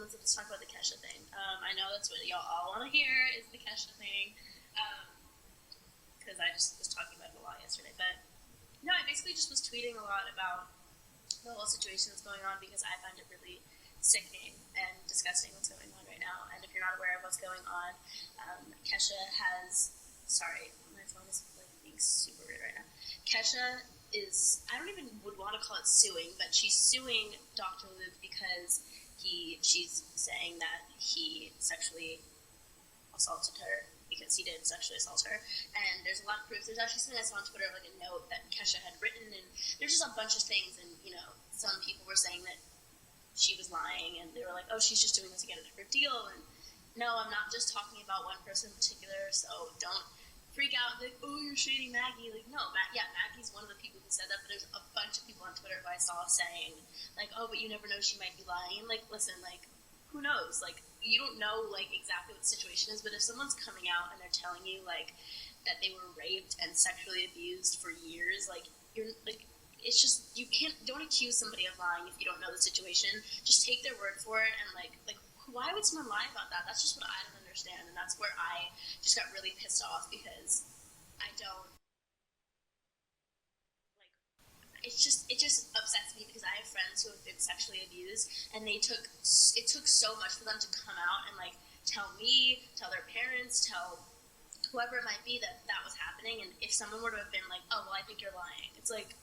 someone said, let's talk about the Kesha thing. I know that's what y'all all want to hear is the Kesha thing. Because I just was talking about it a lot yesterday. But no, I basically just was tweeting a lot about the whole situation that's going on because I find it really sickening and disgusting what's going on right now. And if you're not aware of what's going on, Kesha has... Sorry, my phone is like being super weird right now. Kesha is, I don't even would want to call it suing, but she's suing Dr. Luke because she's saying that he sexually assaulted her, because he did sexually assault her, and there's a lot of proof. There's actually something I saw on Twitter, like a note that Kesha had written, and there's just a bunch of things, and, you know, some people were saying that she was lying, and they were like, oh, she's just doing this to get a different deal, and no, I'm not just talking about one person in particular, so don't freak out, like, oh, you're shading Maggie. Like, no, Maggie's one of the people who said that, but there's a bunch of people on Twitter who I saw saying, like, oh, but you never know, she might be lying. Like, listen, like, who knows? Like, you don't know, like, exactly what the situation is, but if someone's coming out and they're telling you, like, that they were raped and sexually abused for years, like, you're, like, it's just, don't accuse somebody of lying if you don't know the situation. Just take their word for it, and, like, why would someone lie about that? That's just what I don't understand, and that's where I just got really pissed off, because I don't, like, it just upsets me, because I have friends who have been sexually abused, and it took so much for them to come out and, like, tell me, tell their parents, tell whoever it might be that was happening, and if someone were to have been like, oh, well, I think you're lying, it's like,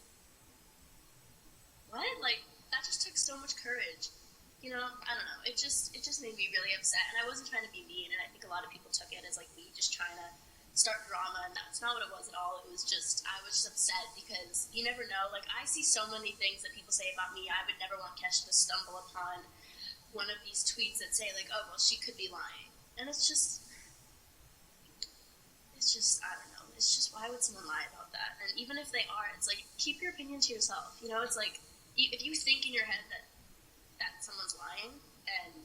what? Like, that just took so much courage. You know, I don't know. It just made me really upset, and I wasn't trying to be mean, and I think a lot of people took it as, like, me just trying to start drama, and that's not what it was at all. It was just, I was just upset, because you never know. Like, I see so many things that people say about me. I would never want Kesha to stumble upon one of these tweets that say, like, oh, well, she could be lying. And it's just, I don't know. It's just, why would someone lie about that? And even if they are, it's like, keep your opinion to yourself. You know, it's like, if you think in your head that someone's lying, and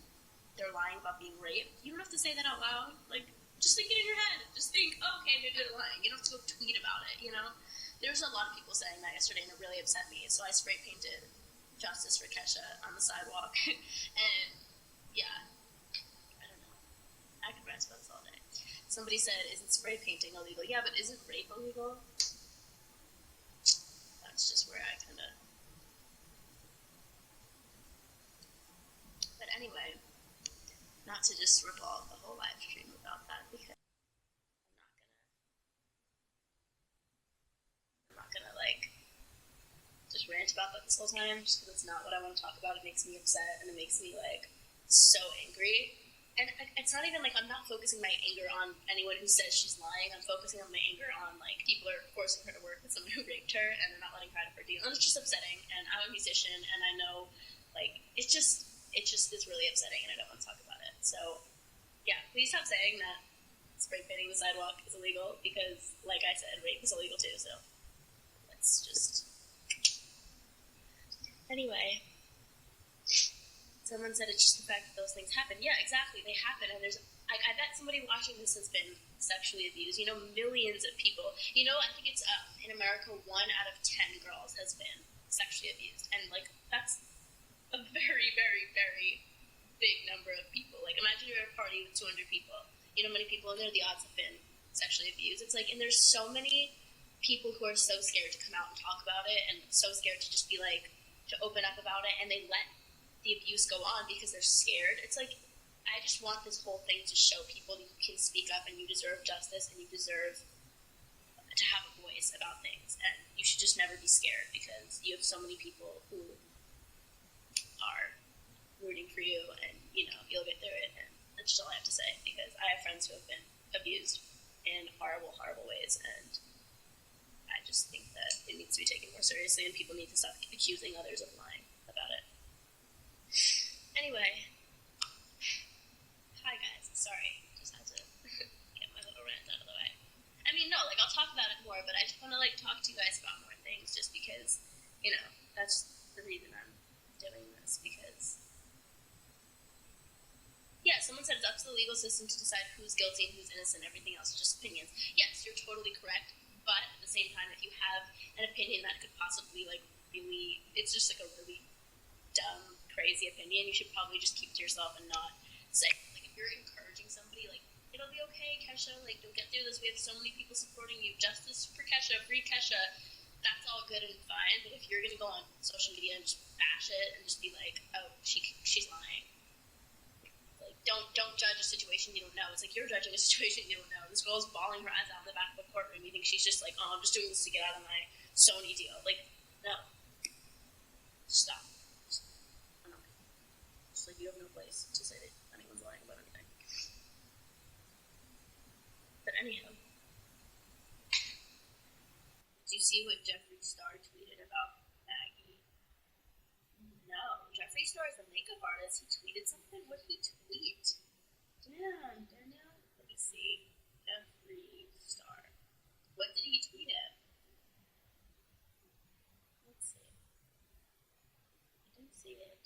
they're lying about being raped, you don't have to say that out loud. Like, just think it in your head. Just think, oh, okay, maybe they're lying. You don't have to go tweet about it, you know? There's a lot of people saying that yesterday, and it really upset me, so I spray painted Justice for Kesha on the sidewalk. And, yeah, I don't know. I could rant about this all day. Somebody said, isn't spray painting illegal? Yeah, but isn't rape illegal? That's just where I kind of... But anyway, not to just revolve the whole live stream about that, because I'm not gonna like just rant about that this whole time, just because it's not what I want to talk about. It makes me upset, and it makes me like so angry. And it's not even like I'm not focusing my anger on anyone who says she's lying. I'm focusing on my anger on, like, people are forcing her to work with someone who raped her, and they're not letting her out of her deal. And it's just upsetting. And I'm a musician, and I know, like, it just is really upsetting, and I don't want to talk about it. So, yeah, please stop saying that spray painting the sidewalk is illegal, because, like I said, rape is illegal too, so let's just... Anyway, someone said it's just the fact that those things happen. Yeah, exactly, they happen, and there's... I bet somebody watching this has been sexually abused. You know, millions of people. You know, I think it's, in America, 1 out of 10 girls has been sexually abused, and, like, that's a very, very, very big number of people. Like, imagine you're at a party with 200 people. You know how many people in there the odds have been sexually abused? It's like, and there's so many people who are so scared to come out and talk about it, and so scared to just be like, to open up about it, and they let the abuse go on because they're scared. It's like, I just want this whole thing to show people that you can speak up, and you deserve justice, and you deserve to have a voice about things, and you should just never be scared, because you have so many people who are rooting for you, and, you know, you'll get through it. And that's just all I have to say, because I have friends who have been abused in horrible, horrible ways, and I just think that it needs to be taken more seriously, and people need to stop accusing others of lying about it. Anyway, hi guys, sorry, just had to get my little rant out of the way. I mean, no, like, I'll talk about it more, but I just want to, like, talk to you guys about more things, just because, you know, that's the reason I'm doing this, because, yeah, someone said it's up to the legal system to decide who's guilty and who's innocent, everything else is just opinions. Yes, you're totally correct, but at the same time, if you have an opinion that could possibly, like, really, it's just, like, a really dumb crazy opinion, you should probably just keep to yourself and not say, like, if you're encouraging somebody, like, it'll be okay, Kesha, like, you'll get through this, we have so many people supporting you, justice for Kesha, free Kesha, that's all good and fine, but if you're gonna go on social media and just bash it and just be like, oh, she's lying, like, don't judge a situation you don't know. It's like you're judging a situation you don't know. This girl's bawling her eyes out in the back of the courtroom. You think she's just like, oh, I'm just doing this to get out of my Sony deal. Like, no. Stop. Just like you have no place to say that anyone's lying about anything. But anyhow, did you see what Jeffree Star tweeted about Maggie? No. Jeffree Star is a makeup artist. He tweeted something. What did he tweet? Damn, Danielle. Let me see. Jeffree Star. What did he tweet at? Let's see. I didn't see it.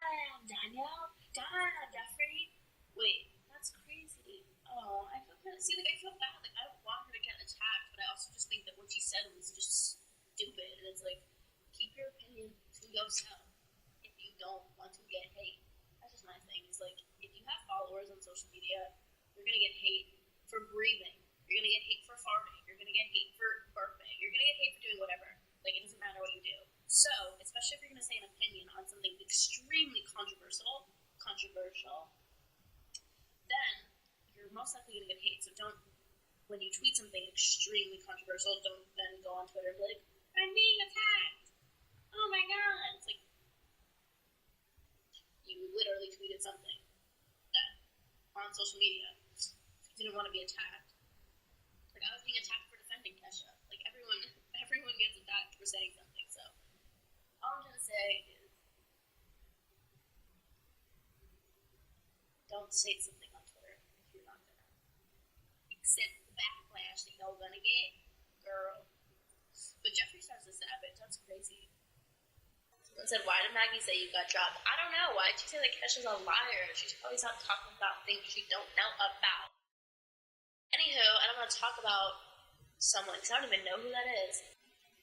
Damn, Danielle. Damn, Jeffree. Wait, that's crazy. Oh, I feel kind of, see, like, I feel bad. Like, I don't want her to get attacked, but I also just think that what she said was just stupid. And it's like, keep your opinion to yourself if you don't want to get hate. That's just my thing. Is like, if you have followers on social media, you're gonna get hate for breathing. You're gonna get hate for farting. You're gonna get hate for burping. You're gonna get hate for doing whatever. Like, it doesn't matter what you do. So, especially if you're gonna say an opinion on something extremely controversial, then you're most likely gonna get hate. So don't, when you tweet something extremely controversial, don't then go on Twitter and be like, I'm being attacked. Oh my god. It's like, you literally tweeted something that on social media, if you didn't want to be attacked. Like, I was being attacked for defending Kesha. Like, everyone gets attacked for saying something. So all I'm gonna say is, don't say something on Twitter if you're not gonna accept the backlash that y'all gonna get, girl. But Jeffree Star's a savage. That's crazy. Someone said, why did Maggie say you got dropped? I don't know. Why did she say that Kesha's a liar? She should probably stop talking about things she don't know about. Anywho, I don't want to talk about someone because I don't even know who that is.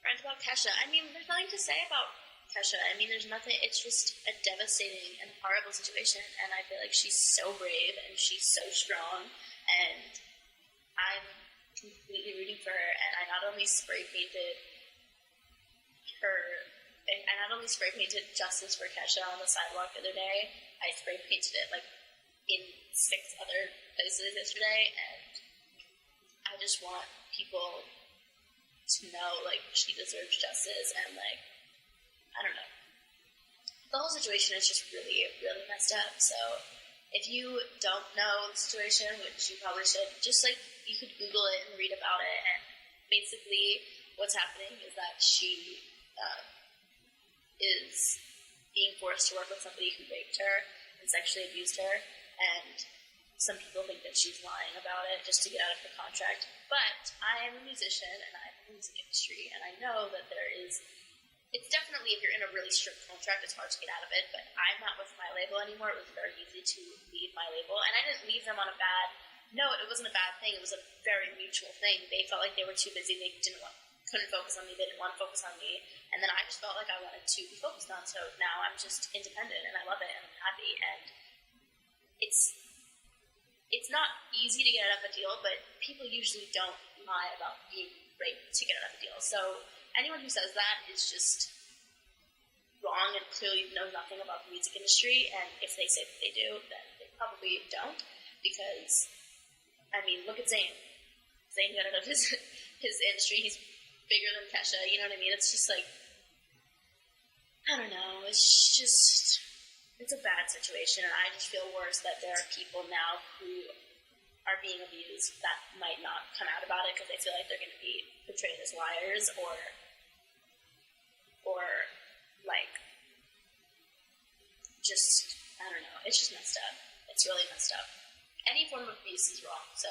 Rant about Kesha. I mean, there's nothing to say about Kesha. I mean, there's nothing. It's just a devastating and horrible situation, and I feel like she's so brave and she's so strong, and I'm completely rooting for her. And I not only spray painted Justice for Kesha on the sidewalk the other day, I spray painted it like in 6 other places yesterday, and I just want people to know, like, she deserves justice, and, like, I don't know. The whole situation is just really, really messed up, so if you don't know the situation, which you probably should, just, like, you could Google it and read about it, and basically what's happening is that she is being forced to work with somebody who raped her and sexually abused her, and some people think that she's lying about it just to get out of her contract. But I am a musician, and I'm in the music industry, and I know that it's definitely, if you're in a really strict contract, it's hard to get out of it, but I'm not with my label anymore. It was very easy to leave my label, and I didn't leave them on a bad note. It wasn't a bad thing. It was a very mutual thing. They felt like they were too busy. They couldn't focus on me. They didn't want to focus on me, and then I just felt like I wanted to be focused on, so now I'm just independent, and I love it, and I'm happy, and it's not easy to get out of a deal, but people usually don't lie about being raped to get out of a deal. So anyone who says that is just wrong and clearly knows nothing about the music industry, and if they say that they do, then they probably don't, because, I mean, look at Zayn. Zayn got out of his industry. He's bigger than Kesha, you know what I mean? It's just like, I don't know, it's a bad situation, and I just feel worse that there are people now who are being abused that might not come out about it because they feel like they're going to be portrayed as liars or like, just, I don't know, it's just messed up. It's really messed up. Any form of abuse is wrong, so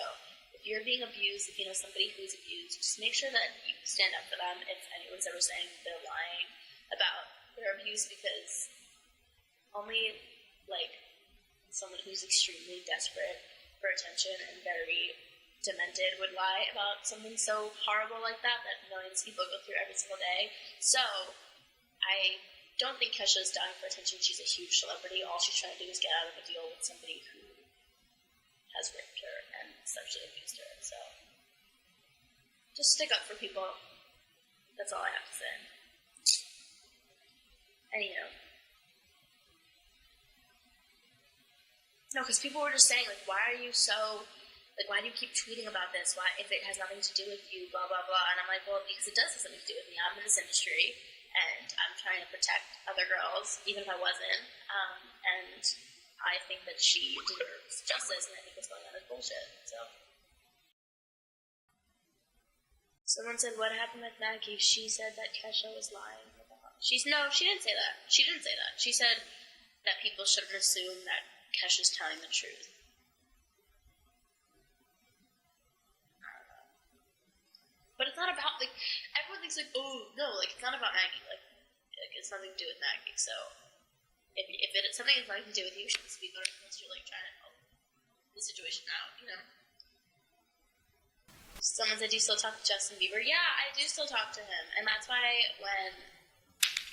if you're being abused, if you know somebody who's abused, just make sure that you stand up for them if anyone's ever saying they're lying about their abuse, because only, like, someone who's extremely desperate for attention and very demented would lie about something so horrible like that millions of people go through every single day. So I don't think Kesha's dying for attention. She's a huge celebrity. All she's trying to do is get out of a deal with somebody who has raped her and sexually abused her. So just stick up for people. That's all I have to say. And no, because people were just saying, like, why are you so... Like, why do you keep tweeting about this? Why, if it has nothing to do with you, blah, blah, blah. And I'm like, well, because it does have something to do with me. I'm in this industry, and I'm trying to protect other girls, even if I wasn't. And I think that she deserves justice, and I think what's going on is bullshit. So, someone said, what happened with Maggie? She said that Kesha was lying about... No, she didn't say that. She didn't say that. She said that people shouldn't assume that Kesha's telling the truth. But it's not about, like, everyone thinks, like, oh, no, like, it's not about Maggie. Like it's nothing to do with Maggie. So, if it's something that's nothing to do with you, you shouldn't speak on it unless you're, like, trying to help the situation out, Someone said, do you still talk to Justin Bieber? Yeah, I do still talk to him. And that's why when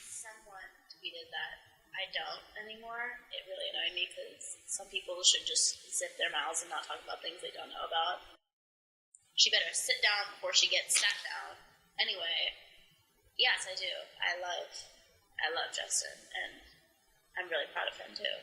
someone tweeted that I don't anymore, it really annoyed me, because some people should just zip their mouths and not talk about things they don't know about. She better sit down before she gets sat down. Anyway, yes, I do. I love Justin, and I'm really proud of him too.